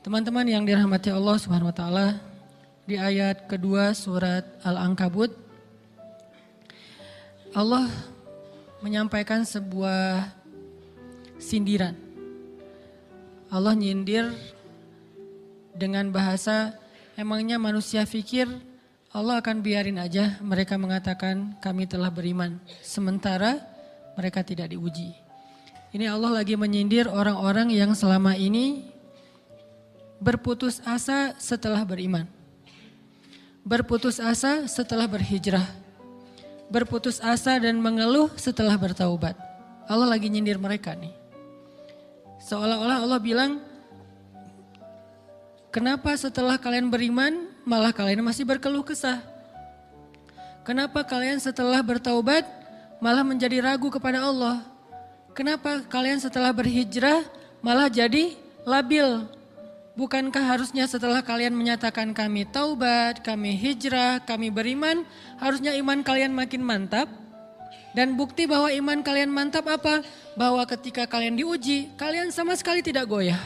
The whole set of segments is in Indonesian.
Teman-teman yang dirahmati Allah Subhanahu wa taala, di ayat kedua surat Al-Ankabut Allah menyampaikan sebuah sindiran. Allah nyindir dengan bahasa, emangnya manusia pikir Allah akan biarin aja mereka mengatakan kami telah beriman, sementara mereka tidak diuji. Ini Allah lagi menyindir orang-orang yang selama ini berputus asa setelah beriman. Berputus asa setelah berhijrah. Berputus asa dan mengeluh setelah bertaubat. Allah lagi nyindir mereka nih. Seolah-olah Allah bilang, kenapa setelah kalian beriman malah kalian masih berkeluh kesah? Kenapa kalian setelah bertaubat malah menjadi ragu kepada Allah? Kenapa kalian setelah berhijrah malah jadi labil? Bukankah harusnya setelah kalian menyatakan kami taubat, kami hijrah, kami beriman, harusnya iman kalian makin mantap? Dan bukti bahwa iman kalian mantap apa? Bahwa ketika kalian diuji, kalian sama sekali tidak goyah.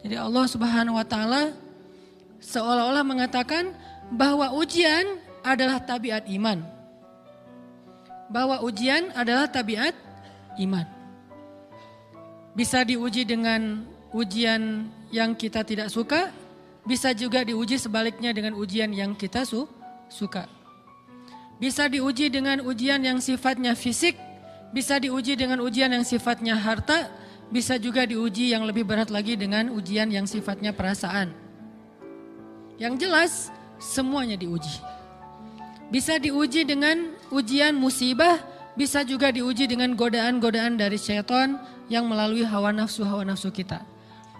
Jadi Allah Subhanahu wa taala seolah-olah mengatakan bahwa ujian adalah tabiat iman. Bahwa ujian adalah tabiat iman. Bisa diuji dengan ujian yang kita tidak suka, bisa juga diuji sebaliknya dengan ujian yang kita suka. Bisa diuji dengan ujian yang sifatnya fisik, bisa diuji dengan ujian yang sifatnya harta, bisa juga diuji yang lebih berat lagi dengan ujian yang sifatnya perasaan. Yang jelas semuanya diuji. Bisa diuji dengan ujian musibah, bisa juga diuji dengan godaan-godaan dari syaitan yang melalui hawa nafsu kita.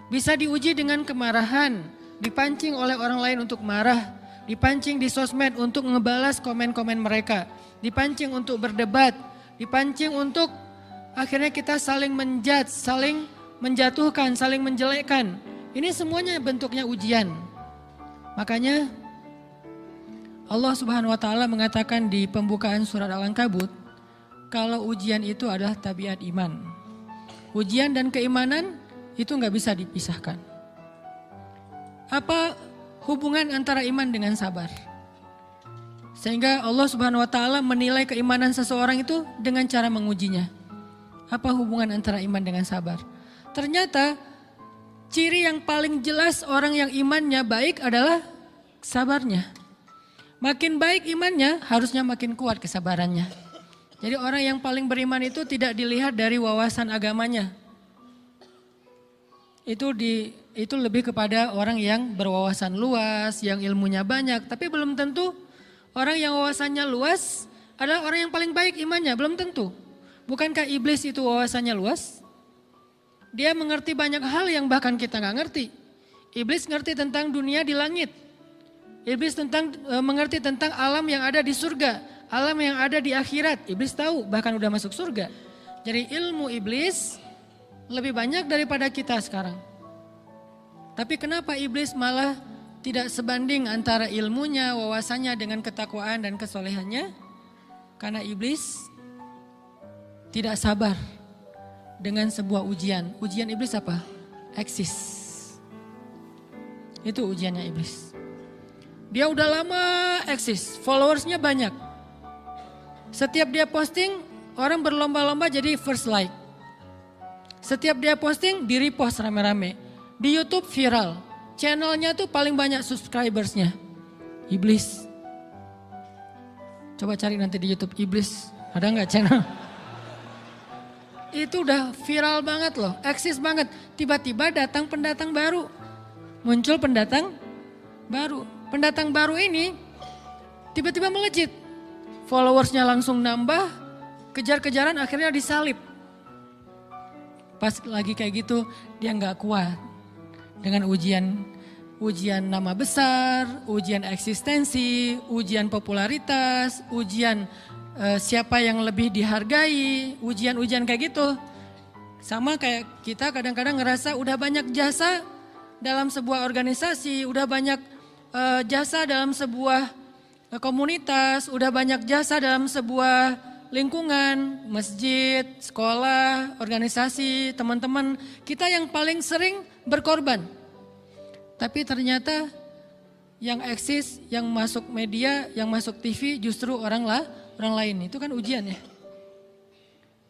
Bisa diuji dengan kemarahan, dipancing oleh orang lain untuk marah, dipancing di sosmed untuk ngebalas komen-komen mereka, dipancing untuk berdebat, dipancing untuk akhirnya kita saling menjudge, saling menjatuhkan, saling menjelekkan. Ini semuanya bentuknya ujian. Makanya Allah Subhanahu wa taala mengatakan di pembukaan surat Al-Ankabut, kalau ujian itu adalah tabiat iman. Ujian dan keimanan itu nggak bisa dipisahkan. Apa hubungan antara iman dengan sabar? Sehingga Allah Subhanahu wa taala menilai keimanan seseorang itu dengan cara mengujinya. Apa hubungan antara iman dengan sabar? Ternyata ciri yang paling jelas orang yang imannya baik adalah sabarnya. Makin baik imannya, harusnya makin kuat kesabarannya. Jadi orang yang paling beriman itu tidak dilihat dari wawasan agamanya. Itu lebih kepada orang yang berwawasan luas, yang ilmunya banyak. Tapi belum tentu orang yang wawasannya luas adalah orang yang paling baik imannya, belum tentu. Bukankah iblis itu wawasannya luas? Dia mengerti banyak hal yang bahkan kita gak ngerti. Iblis ngerti tentang dunia di langit. Iblis mengerti tentang alam yang ada di surga, alam yang ada di akhirat. Iblis tahu, bahkan udah masuk surga. Jadi ilmu iblis lebih banyak daripada kita sekarang. Tapi kenapa iblis malah tidak sebanding antara ilmunya, wawasannya dengan ketakwaan dan kesolehannya? Karena iblis tidak sabar dengan sebuah ujian. Ujian iblis apa? Eksis. Itu ujiannya iblis. Dia udah lama eksis, followersnya banyak. Setiap dia posting, orang berlomba-lomba jadi first like. Setiap dia posting, di repost rame-rame. Di YouTube viral. Channelnya tuh paling banyak subscribersnya. Iblis. Coba cari nanti di YouTube iblis. Ada gak channel? Itu udah viral banget loh. Eksis banget. Tiba-tiba datang pendatang baru. Muncul pendatang baru. Pendatang baru ini tiba-tiba melejit. Followersnya langsung nambah. Kejar-kejaran akhirnya disalib. Pas lagi kayak gitu dia gak kuat dengan ujian nama besar, ujian eksistensi, ujian popularitas, ujian siapa yang lebih dihargai, ujian-ujian kayak gitu. Sama kayak kita kadang-kadang ngerasa udah banyak jasa dalam sebuah organisasi, udah banyak jasa dalam sebuah komunitas, udah banyak jasa dalam sebuah masjid, sekolah, organisasi, teman-teman. Kita yang paling sering berkorban. Tapi ternyata yang eksis, yang masuk media, yang masuk TV justru orang lain. Itu kan ujian ya.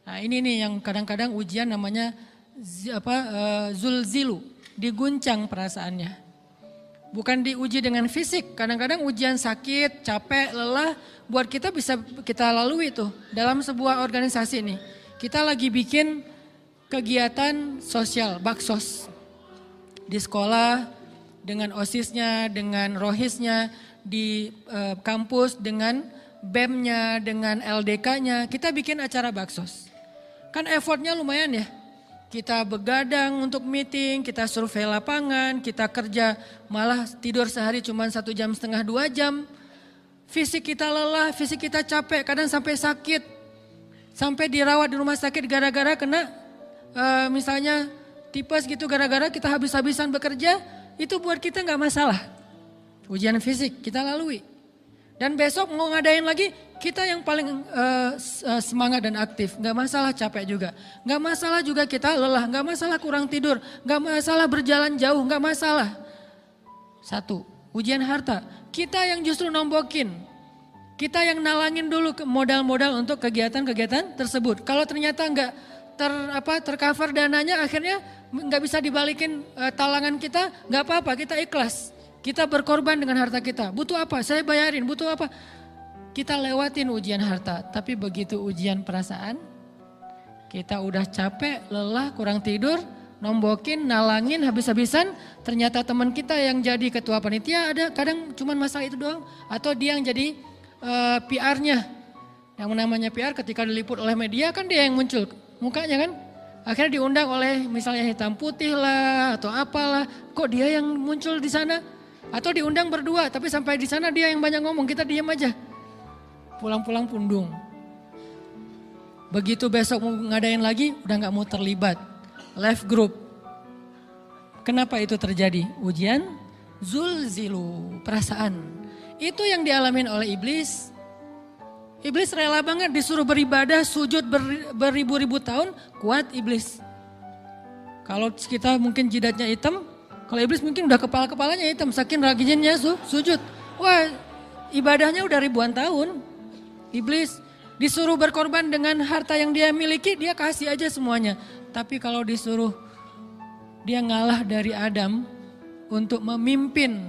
Nah ini nih yang kadang-kadang ujian namanya zulzilu, diguncang perasaannya. Bukan diuji dengan fisik, kadang-kadang ujian sakit, capek, lelah, buat kita bisa kita lalui tuh dalam sebuah organisasi nih. Kita lagi bikin kegiatan sosial, baksos. Di sekolah, dengan OSIS-nya, dengan ROHIS-nya, di kampus, dengan BEM-nya, dengan LDK-nya, kita bikin acara baksos. Kan effortnya lumayan ya. Kita begadang untuk meeting, kita survei lapangan, kita kerja malah tidur sehari cuma 1,5 jam, 2 jam. Fisik kita lelah, fisik kita capek, kadang sampai sakit. Sampai dirawat di rumah sakit gara-gara kena misalnya tipes gitu, gara-gara kita habis-habisan bekerja, itu buat kita gak masalah. Ujian fisik kita lalui. Dan besok mau ngadain lagi, kita yang paling semangat dan aktif. Gak masalah capek juga. Gak masalah juga kita lelah, gak masalah kurang tidur, gak masalah berjalan jauh, gak masalah. Satu, ujian harta. Kita yang justru nombokin. Kita yang nalangin dulu modal-modal untuk kegiatan-kegiatan tersebut. Kalau ternyata gak tercover dananya, akhirnya gak bisa dibalikin talangan kita, gak apa-apa, kita ikhlas. Kita berkorban dengan harta kita. Butuh apa? Saya bayarin. Butuh apa? Kita lewatin ujian harta. Tapi begitu ujian perasaan, kita udah capek, lelah, kurang tidur, nombokin, nalangin habis-habisan. Ternyata teman kita yang jadi ketua panitia ada kadang cuma masalah itu doang. Atau dia yang jadi PR-nya. Yang namanya PR ketika diliput oleh media kan dia yang muncul mukanya kan. Akhirnya diundang oleh misalnya hitam putih lah atau apalah. Kok dia yang muncul di sana? Atau diundang berdua, tapi sampai di sana dia yang banyak ngomong, kita diam aja. Pulang-pulang pundung. Begitu besok mau ngadain lagi, udah gak mau terlibat. Left group. Kenapa itu terjadi? Ujian zulzilu, perasaan. Itu yang dialamin oleh iblis. Iblis rela banget disuruh beribadah, sujud beribu-ribu tahun, kuat iblis. Kalau kita mungkin jidatnya hitam, kalau iblis mungkin udah kepala-kepalanya hitam, saking rajinnya sujud. Wah, ibadahnya udah ribuan tahun. Iblis disuruh berkorban dengan harta yang dia miliki, dia kasih aja semuanya. Tapi kalau disuruh dia ngalah dari Adam untuk memimpin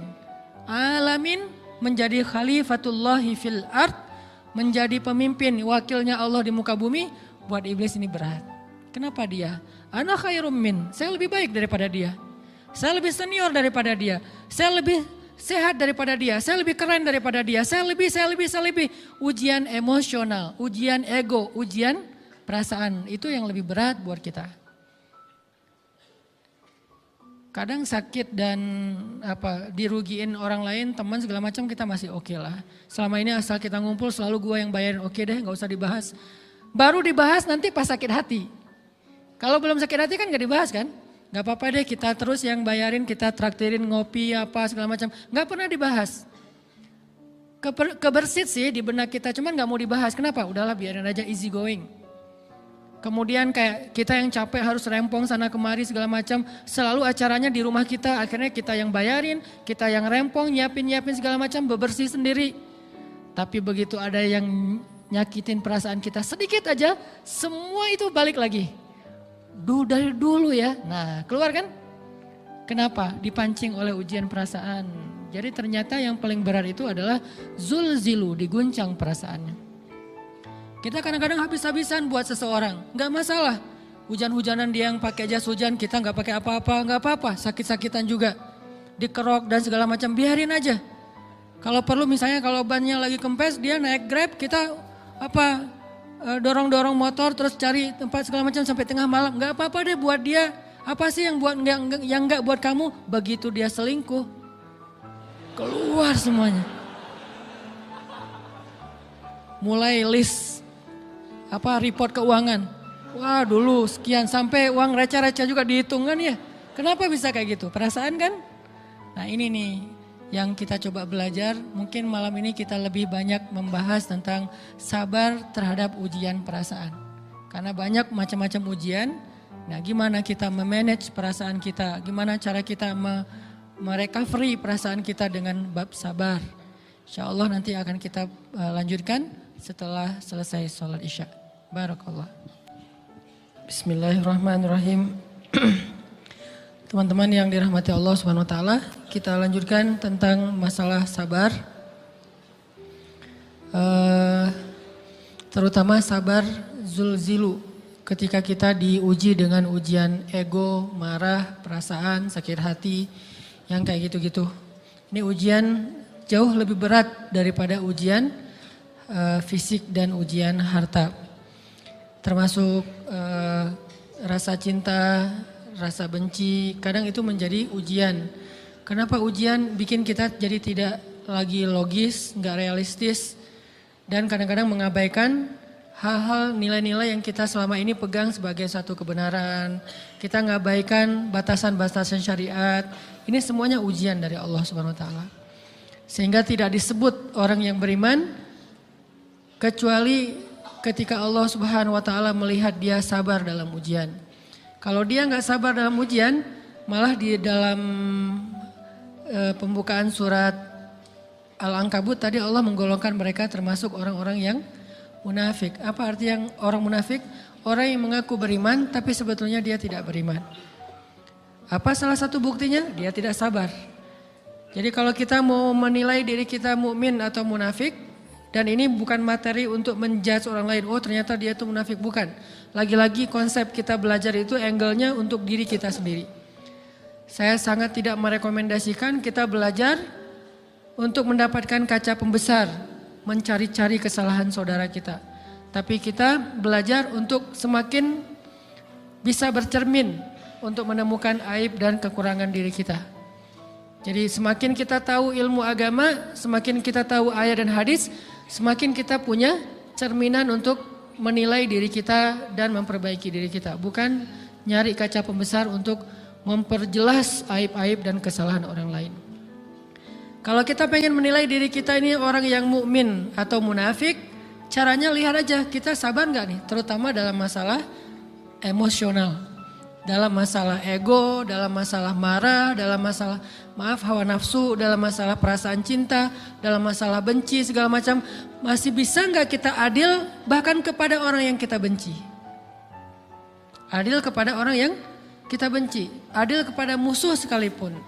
alamin, menjadi khalifatullahi fil ard, menjadi pemimpin wakilnya Allah di muka bumi, buat iblis ini berat. Kenapa dia? Ana khairum min, saya lebih baik daripada dia. Saya lebih senior daripada dia. Saya lebih sehat daripada dia. Saya lebih keren daripada dia. Saya lebih. Ujian emosional, ujian ego, ujian perasaan. Itu yang lebih berat buat kita. Kadang sakit dan dirugiin orang lain, teman segala macam kita masih oke lah. Selama ini asal kita ngumpul selalu gua yang bayarin, oke deh gak usah dibahas. Baru dibahas nanti pas sakit hati. Kalau belum sakit hati kan gak dibahas kan? Gak apa-apa deh kita terus yang bayarin, kita traktirin ngopi apa segala macam. Gak pernah dibahas. Kebersit sih di benak kita, cuman gak mau dibahas. Kenapa? Udahlah biarin aja, easy going. Kemudian kayak kita yang capek harus rempong sana kemari segala macam. Selalu acaranya di rumah kita, akhirnya kita yang bayarin, kita yang rempong, nyiapin segala macam, bebersih sendiri. Tapi begitu ada yang nyakitin perasaan kita sedikit aja, semua itu balik lagi. Dari dulu ya, nah keluar kan? Kenapa? Dipancing oleh ujian perasaan. Jadi ternyata yang paling berat itu adalah zulzilu, diguncang perasaannya. Kita kadang-kadang habis-habisan buat seseorang, gak masalah. Hujan-hujanan dia yang pakai jas hujan, kita gak pakai apa-apa, gak apa-apa. Sakit-sakitan juga, dikerok dan segala macam, biarin aja. Kalau perlu misalnya kalau bannya lagi kempes, dia naik Grab, kita dorong-dorong motor terus cari tempat segala macam sampai tengah malam. Gak apa-apa deh buat dia. Apa sih yang gak buat kamu? Begitu dia selingkuh, keluar semuanya. Mulai list report keuangan. Wah dulu sekian, sampai uang receh-receh juga dihitung kan ya. Kenapa bisa kayak gitu? Perasaan kan? Nah ini nih yang kita coba belajar. Mungkin malam ini kita lebih banyak membahas tentang sabar terhadap ujian perasaan. Karena banyak macam-macam ujian Nah, gimana kita memanage perasaan kita, gimana cara kita merecovery perasaan kita dengan bab sabar. Insya Allah nanti akan kita lanjutkan setelah selesai sholat isya. Barakallah. Bismillahirrahmanirrahim. Teman-teman yang dirahmati Allah Subhanahu wa taala, kita lanjutkan tentang masalah sabar. Terutama sabar zulzilu, ketika kita diuji dengan ujian ego, marah, perasaan, sakit hati, yang kayak gitu-gitu. Ini ujian jauh lebih berat daripada ujian fisik dan ujian harta. Termasuk rasa cinta, rasa benci, kadang itu menjadi ujian. Kenapa ujian bikin kita jadi tidak lagi logis, nggak realistis, dan kadang-kadang mengabaikan hal-hal nilai-nilai yang kita selama ini pegang sebagai satu kebenaran. Kita ngabaikan batasan-batasan syariat. Ini semuanya ujian dari Allah Subhanahu wa taala. Sehingga tidak disebut orang yang beriman kecuali ketika Allah Subhanahu wa taala melihat dia sabar dalam ujian. Kalau dia nggak sabar dalam ujian, malah di dalam pembukaan surat Al-Ankabut tadi Allah menggolongkan mereka termasuk orang-orang yang munafik. Apa arti yang orang munafik? Orang yang mengaku beriman tapi sebetulnya dia tidak beriman. Apa salah satu buktinya? Dia tidak sabar. Jadi kalau kita mau menilai diri kita mukmin atau munafik, dan ini bukan materi untuk menjudge orang lain. Oh ternyata dia itu munafik, bukan. Lagi-lagi konsep kita belajar itu angle-nya untuk diri kita sendiri. Saya sangat tidak merekomendasikan kita belajar untuk mendapatkan kaca pembesar, mencari-cari kesalahan saudara kita. Tapi kita belajar untuk semakin bisa bercermin untuk menemukan aib dan kekurangan diri kita. Jadi semakin kita tahu ilmu agama, semakin kita tahu ayat dan hadis, semakin kita punya cerminan untuk menilai diri kita dan memperbaiki diri kita. Bukan nyari kaca pembesar untuk memperjelas aib-aib dan kesalahan orang lain. Kalau kita pengen menilai diri kita ini orang yang mukmin atau munafik, caranya lihat aja kita sabar nggak nih, terutama dalam masalah emosional. Dalam masalah ego, dalam masalah marah, dalam masalah hawa nafsu, dalam masalah perasaan cinta, dalam masalah benci segala macam. Masih bisa nggak kita adil bahkan kepada orang yang kita benci? Adil kepada orang yang kita benci, adil kepada musuh sekalipun.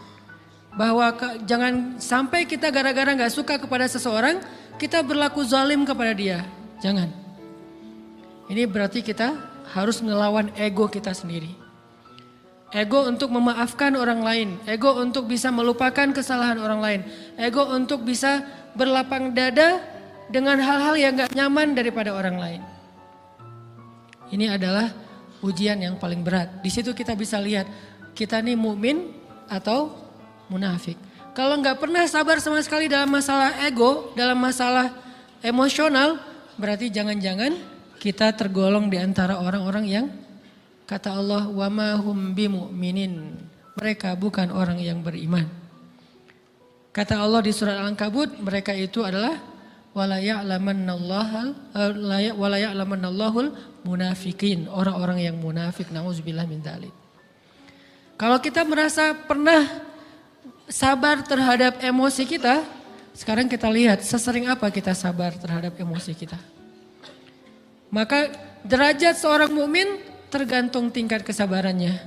Bahwa jangan sampai kita gara-gara nggak suka kepada seseorang, kita berlaku zalim kepada dia. Jangan. Ini berarti kita harus ngelawan ego kita sendiri. Ego untuk memaafkan orang lain, ego untuk bisa melupakan kesalahan orang lain, ego untuk bisa berlapang dada dengan hal-hal yang gak nyaman daripada orang lain. Ini adalah ujian yang paling berat. Di situ kita bisa lihat kita nih mukmin atau munafik. Kalau gak pernah sabar sama sekali dalam masalah ego, dalam masalah emosional, berarti jangan-jangan kita tergolong di antara orang-orang yang kata Allah, wa ma hum bimu'minin. Mereka bukan orang yang beriman. Kata Allah di surat Al-Ankabut, mereka itu adalah wala ya'lamannallahul munafikin, orang-orang yang munafik. Nauzubillah min dzalik. Kalau kita merasa pernah sabar terhadap emosi kita, sekarang kita lihat sesering apa kita sabar terhadap emosi kita. Maka derajat seorang mukmin tergantung tingkat kesabarannya.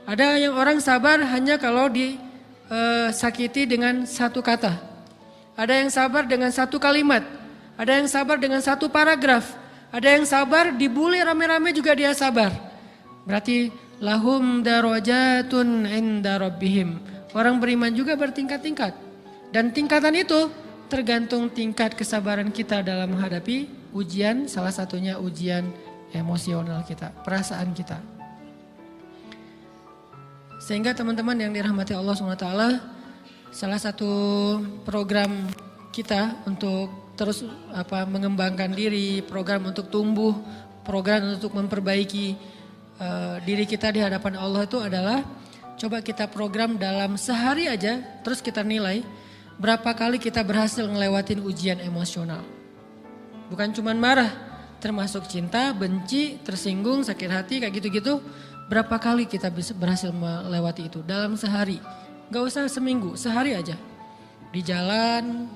Ada yang orang sabar hanya kalau disakiti dengan satu kata. Ada yang sabar dengan satu kalimat. Ada yang sabar dengan satu paragraf. Ada yang sabar dibully rame-rame juga dia sabar. Berarti lahum darajatun inda rabbihim. Orang beriman juga bertingkat-tingkat. Dan tingkatan itu tergantung tingkat kesabaran kita dalam menghadapi ujian, salah satunya ujian emosional kita, perasaan kita. Sehingga teman-teman yang dirahmati Allah SWT, salah satu program kita untuk terus mengembangkan diri, program untuk tumbuh, program untuk memperbaiki diri kita di hadapan Allah itu adalah coba kita program dalam sehari aja, terus kita nilai berapa kali kita berhasil ngelewatin ujian emosional. Bukan cuma marah, termasuk cinta, benci, tersinggung, sakit hati, kayak gitu-gitu. Berapa kali kita bisa berhasil melewati itu dalam sehari? Gak usah seminggu, sehari aja. Di jalan,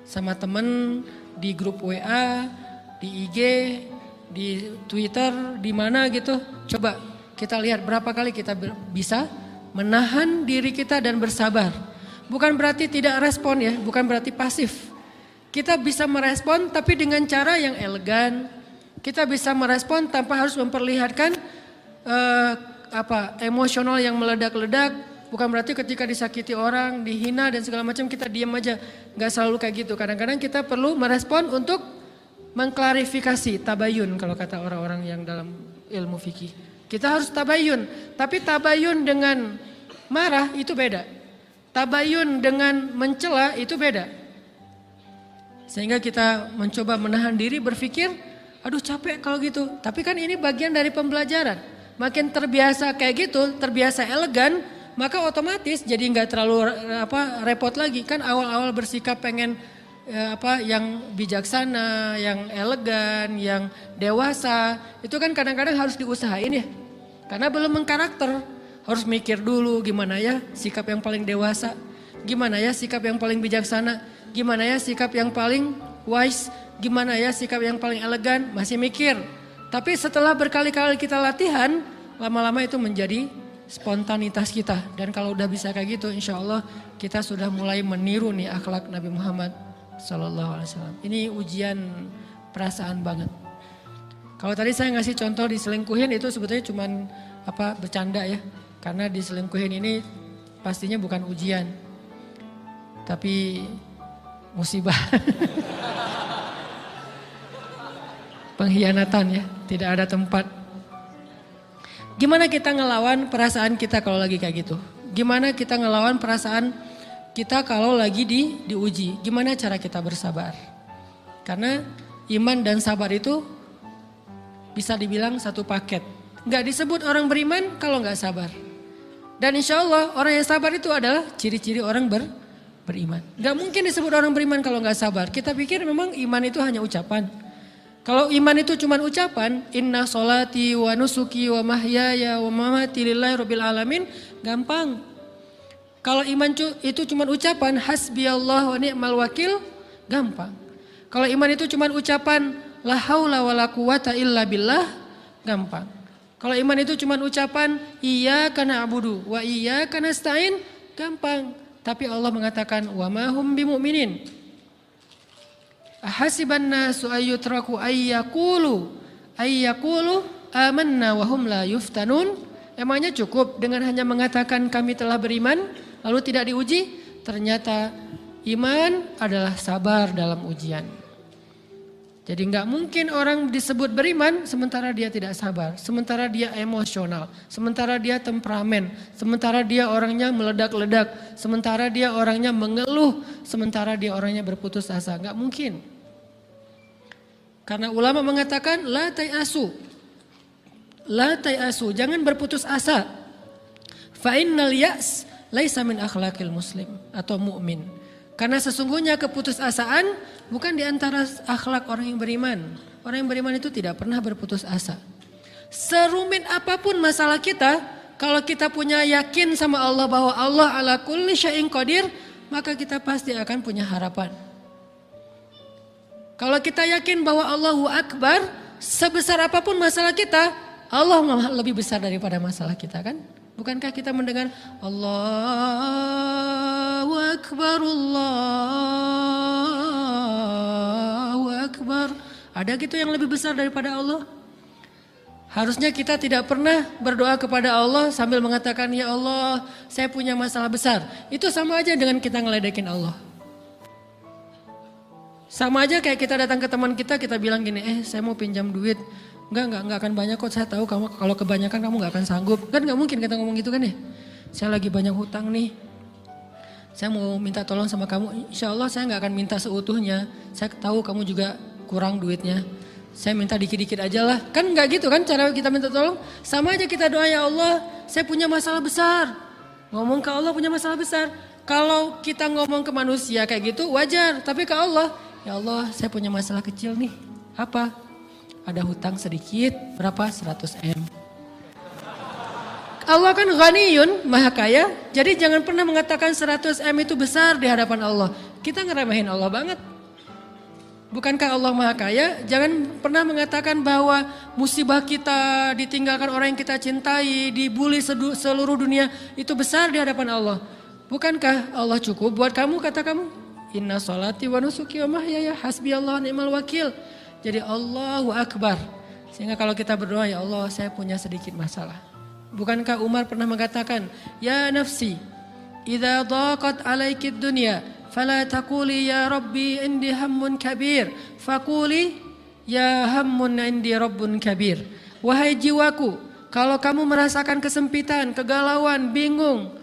sama temen, di grup WA, di IG, di Twitter, di mana gitu. Coba kita lihat berapa kali kita bisa menahan diri kita dan bersabar. Bukan berarti tidak respon ya, bukan berarti pasif. Kita bisa merespon tapi dengan cara yang elegan. Kita bisa merespon tanpa harus memperlihatkan emosional yang meledak-ledak. Bukan berarti ketika disakiti orang, dihina dan segala macam kita diam aja. Gak selalu kayak gitu. Kadang-kadang kita perlu merespon untuk mengklarifikasi, tabayun kalau kata orang-orang yang dalam ilmu fikih. Kita harus tabayun. Tapi tabayun dengan marah itu beda. Tabayun dengan mencela itu beda. Sehingga kita mencoba menahan diri berpikir, aduh capek kalau gitu. Tapi kan ini bagian dari pembelajaran. Makin terbiasa kayak gitu, terbiasa elegan, maka otomatis jadi nggak terlalu repot lagi. Kan awal-awal bersikap pengen yang bijaksana, yang elegan, yang dewasa, itu kan kadang-kadang harus diusahain ya. Karena belum mengkarakter, harus mikir dulu gimana ya sikap yang paling dewasa, gimana ya sikap yang paling bijaksana, gimana ya sikap yang paling wise, gimana ya sikap yang paling elegan, masih mikir. Tapi setelah berkali-kali kita latihan, lama-lama itu menjadi spontanitas kita. Dan kalau udah bisa kayak gitu, insya Allah kita sudah mulai meniru nih akhlak Nabi Muhammad SAW. Ini ujian perasaan banget. Kalau tadi saya ngasih contoh diselingkuhin itu sebetulnya cuman bercanda ya. Karena diselingkuhin ini pastinya bukan ujian, tapi musibah. Pengkhianatan ya, tidak ada tempat. Gimana kita ngelawan perasaan kita kalau lagi kayak gitu? Gimana kita ngelawan perasaan kita kalau lagi diuji? Gimana cara kita bersabar? Karena iman dan sabar itu bisa dibilang satu paket. Gak disebut orang beriman kalau gak sabar. Dan insya Allah orang yang sabar itu adalah ciri-ciri orang beriman. Gak mungkin disebut orang beriman kalau gak sabar. Kita pikir memang iman itu hanya ucapan. Kalau iman itu cuma ucapan, inna sholati wa nusuki wa mahyaya wa mamati lillahi rabbil alamin, gampang. Kalau iman itu cuma ucapan, hasbiyallah wa ni'mal wakil, gampang. Kalau iman itu cuma ucapan, la haula wa la quwata illa billah, gampang. Kalau iman itu cuma ucapan, iyyaka na'budu wa iyyaka nasta'in, gampang. Tapi Allah mengatakan, wa ma hum bimu'minin. Ahasiban nasu ayyutraku ayyakulu amanna wa hum la yuftanun. Emangnya cukup dengan hanya mengatakan kami telah beriman lalu tidak diuji? Ternyata iman adalah sabar dalam ujian. Jadi enggak mungkin orang disebut beriman sementara dia tidak sabar, sementara dia emosional, sementara dia temperamen, sementara dia orangnya meledak-ledak, sementara dia orangnya mengeluh, sementara dia orangnya berputus asa. Enggak mungkin. Karena ulama mengatakan la tayasu. La tayasu, jangan berputus asa. Fa innal ya's laisa min akhlaqil muslim atau mukmin. Karena sesungguhnya keputusasaan bukan di antara akhlak orang yang beriman. Orang yang beriman itu tidak pernah berputus asa. Serumit apapun masalah kita, kalau kita punya yakin sama Allah bahwa Allah ala kulli syai'in qadir, maka kita pasti akan punya harapan. Kalau kita yakin bahwa Allahu Akbar, sebesar apapun masalah kita, Allah lebih besar daripada masalah kita kan? Bukankah kita mendengar Allahu Akbar, Allahu Akbar. Ada gitu yang lebih besar daripada Allah? Harusnya kita tidak pernah berdoa kepada Allah sambil mengatakan, ya Allah saya punya masalah besar. Itu sama aja dengan kita ngeledekin Allah. Sama aja kayak kita datang ke teman kita bilang gini, saya mau pinjam duit. Enggak akan banyak kok, saya tahu kamu kalau kebanyakan kamu enggak akan sanggup. Kan enggak mungkin kita ngomong gitu kan ya. Saya lagi banyak hutang nih. Saya mau minta tolong sama kamu. Insya Allah saya enggak akan minta seutuhnya. Saya tahu kamu juga kurang duitnya. Saya minta dikit-dikit aja lah. Kan enggak gitu kan cara kita minta tolong. Sama aja kita doa, ya Allah saya punya masalah besar. Ngomong ke Allah punya masalah besar. Kalau kita ngomong ke manusia kayak gitu wajar. Tapi ke Allah, ya Allah saya punya masalah kecil nih. Apa? Ada hutang sedikit, berapa? 100 M. Allah kan ghaniyun, maha kaya. Jadi jangan pernah mengatakan 100 M itu besar di hadapan Allah. Kita ngeremehin Allah banget. Bukankah Allah maha kaya? Jangan pernah mengatakan bahwa musibah kita, ditinggalkan orang yang kita cintai, dibully seluruh dunia itu besar di hadapan Allah. Bukankah Allah cukup buat kamu, kata kamu? Inna sholati wa nusuki wa mahyaya hasbiyallahu ni'mal wakil. Jadi Allahu Akbar. Sehingga kalau kita berdoa, ya Allah saya punya sedikit masalah. Bukankah Umar pernah mengatakan, ya nafsi, idza daqat alaikid dunya, fala taquli ya Rabbi indi hammun kabir, faquli ya hammun indi rabbun kabir. Wahai jiwaku, kalau kamu merasakan kesempitan, kegalauan, bingung,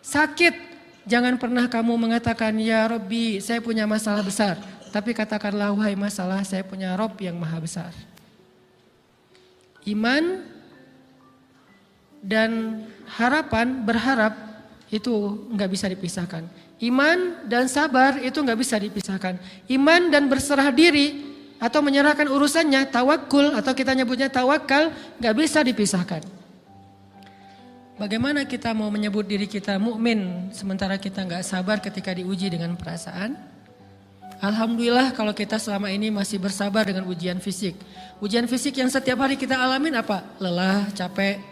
sakit, jangan pernah kamu mengatakan ya Rabbi saya punya masalah besar. Tapi katakanlah wahai masalah saya punya Rabb yang maha besar. Iman dan harapan, berharap itu nggak bisa dipisahkan. Iman dan sabar itu nggak bisa dipisahkan. Iman dan berserah diri atau menyerahkan urusannya, tawakul atau kita nyebutnya tawakal, nggak bisa dipisahkan. Bagaimana kita mau menyebut diri kita mukmin sementara kita nggak sabar ketika diuji dengan perasaan? Alhamdulillah kalau kita selama ini masih bersabar dengan ujian fisik. Ujian fisik yang setiap hari kita alamin apa? Lelah, capek,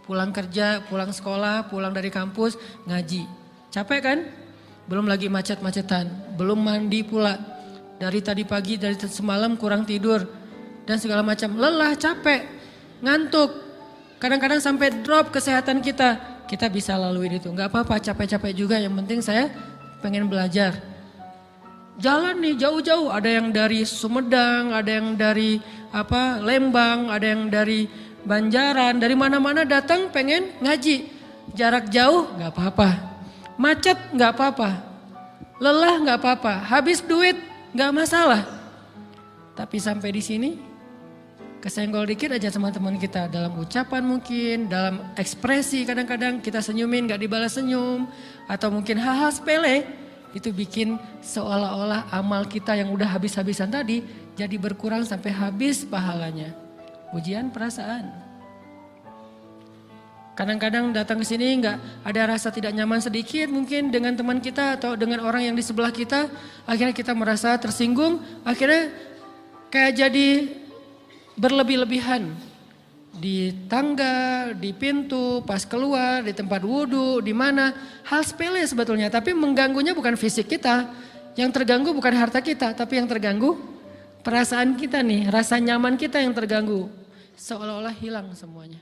pulang kerja, pulang sekolah, pulang dari kampus, ngaji. Capek kan? Belum lagi macet-macetan, belum mandi pula. Dari tadi pagi, dari semalam kurang tidur, dan segala macam. Lelah, capek, ngantuk. Kadang-kadang sampai drop kesehatan kita. Kita bisa lalui itu, gak apa-apa capek-capek juga, yang penting saya pengen belajar. Jalan nih jauh-jauh, ada yang dari Sumedang, ada yang dari Lembang, ada yang dari Banjaran, dari mana-mana datang pengen ngaji. Jarak jauh gak apa-apa, macet gak apa-apa, lelah gak apa-apa, habis duit gak masalah. Tapi sampai di sini kesenggol dikit aja sama teman kita, dalam ucapan mungkin, dalam ekspresi kadang-kadang kita senyumin gak dibalas senyum, atau mungkin hal-hal sepele. Itu bikin seolah-olah amal kita yang udah habis-habisan tadi jadi berkurang sampai habis pahalanya. Ujian perasaan. Kadang-kadang datang ke sini nggak ada rasa tidak nyaman sedikit mungkin dengan teman kita atau dengan orang yang di sebelah kita. Akhirnya kita merasa tersinggung, akhirnya kayak jadi berlebih-lebihan. Di tangga, di pintu, pas keluar, di tempat wudhu, di mana. Hal sepele sebetulnya, tapi mengganggunya bukan fisik kita. Yang terganggu bukan harta kita, tapi yang terganggu perasaan kita nih, rasa nyaman kita yang terganggu. Seolah-olah hilang semuanya.